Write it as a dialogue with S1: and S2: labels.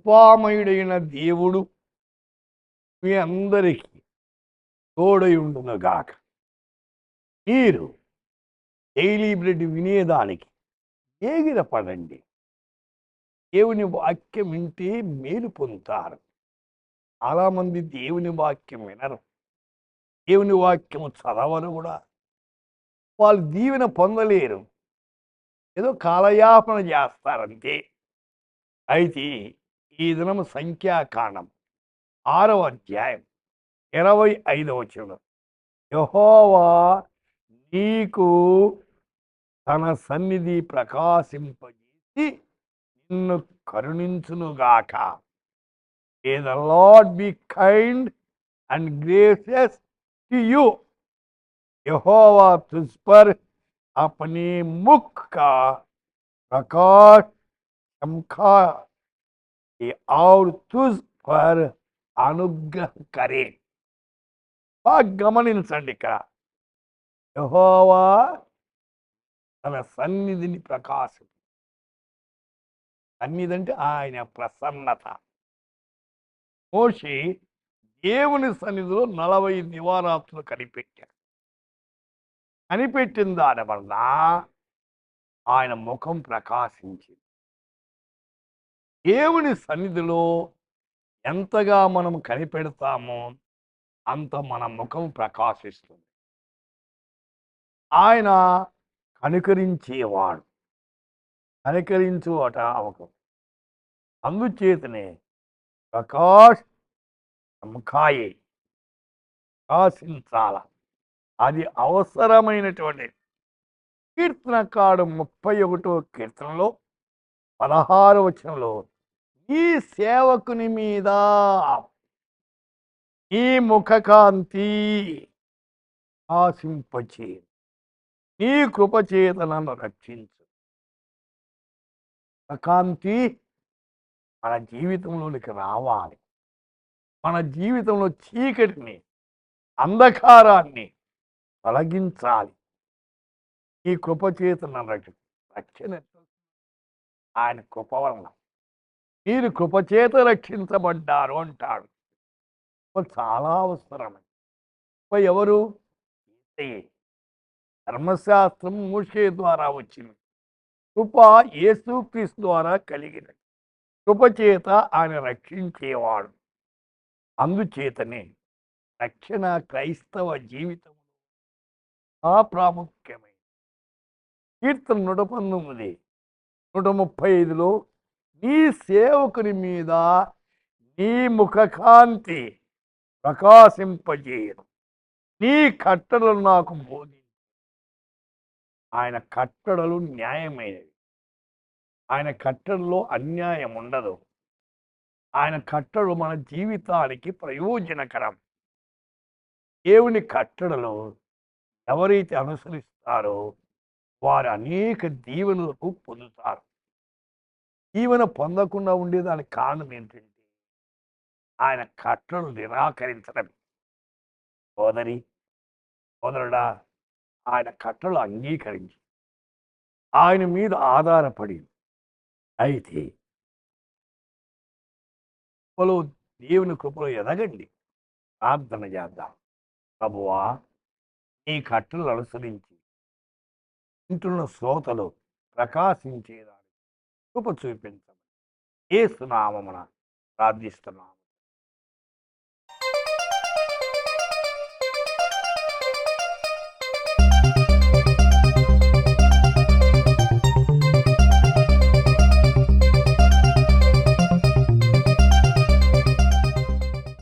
S1: కృపామయుడైన దేవుడు మీ అందరికీ తోడై ఉండునుగాక. మీరు డైలీ బ్రెడ్ వినేదానికి ఏగిరపడండి. దేవుని వాక్యం వింటే మేలు పొందుతారు. చాలామంది దేవుని వాక్యం వినరు, దేవుని వాక్యము చదవరు కూడా. వాళ్ళు దీవెన పొందలేరు, ఏదో కాలయాపన చేస్తారంతే. అయితే ఈ దినము సంఖ్యాకాండం 6వ అధ్యాయం 25వ వచనం, యెహోవా నీకు తన సన్నిధి ప్రకాశింపజేసి నిన్ను కరుణించునుగాక. May the Lord be kind and gracious to you. यहोवा तुझ पर अपने मुख का प्रकाश चमकाए और तुझ पर अनुग्रह करे. బాగా గమనించండి. ఇక్కడ యెహోవా తన సన్నిధిని ప్రకాశం, సన్నిధి అంటే ఆయన ప్రసన్నత. మోషే దేవుని సన్నిధిలో 40 దివారాత్రులు కనిపెట్టాడు. కనిపెట్టిన దాని వలన ఆయన ముఖం ప్రకాశించింది. దేవుని సన్నిధిలో ఎంతగా మనం కనిపెడతామో అంత మన ముఖం ప్రకాశిస్తుంది. ఆయన కనికరించేవాడు, కనికరించుట అవకం. అందుచేతనే ప్రకాశించాల, అది అవసరమైనటువంటి. కీర్తనకాడు 31వ కీర్తనలో 16వ వచనంలో, ఈ సేవకుని మీద ఈ ముఖకాంతి ఆశింపచే, నీ కృపచేత నన్ను రక్షించు. ముఖకాంతి మన జీవితంలోనికి రావాలి. మన జీవితంలో చీకటిని, అంధకారాన్ని తొలగించాలి. ఈ కృపచేత నన్ను రక్షణ ఆయన కృప వలన మీరు కృపచేత రక్షించబడ్డారు అంటాడు. చాలా అవసరమైంది. ఎవరు? ధర్మశాస్త్రం మోషే ద్వారా వచ్చింది, కృప యేసుక్రీస్తు ద్వారా కలిగినది. కృపచేత ఆయన రక్షించేవాడు. అందుచేతనే రక్షణ క్రైస్తవ జీవితంలో ప్రాముఖ్యమైనది. కీర్తన 119, 135లో, నీ సేవకుని మీద నీ ముఖకాంతి ప్రకాశింపజేయను, నీ కట్టడలు నాకు బోధించు. ఆయన కట్టడలు న్యాయమైనవి. ఆయన కట్టడలో అన్యాయం ఉండదు. ఆయన కట్టడలు మన జీవితానికి ప్రయోజనకరం. దేవుని కట్టడలు ఎవరైతే అనుసరిస్తారో వారు అనేక దీవెనలకు పొందుతారు. దీవెన పొందకుండా ఉండేదానికి కారణం ఏంటంటే ఆయన కట్టడలు నిరాకరించడం. సోదరుడా, ఆయన కట్టడలు అంగీకరించి ఆయన మీద ఆధారపడి అయితే దేవుని కృపలో ఎదగండి. ప్రార్థన చేద్దాం. ప్రభువా, నీ కట్టడలు అనుసరించి ఇంటున్న శ్రోతలు ప్రకాశించేదాన్ని కృప చూపించమని యేసు నామమున ప్రార్థిస్తున్నాం.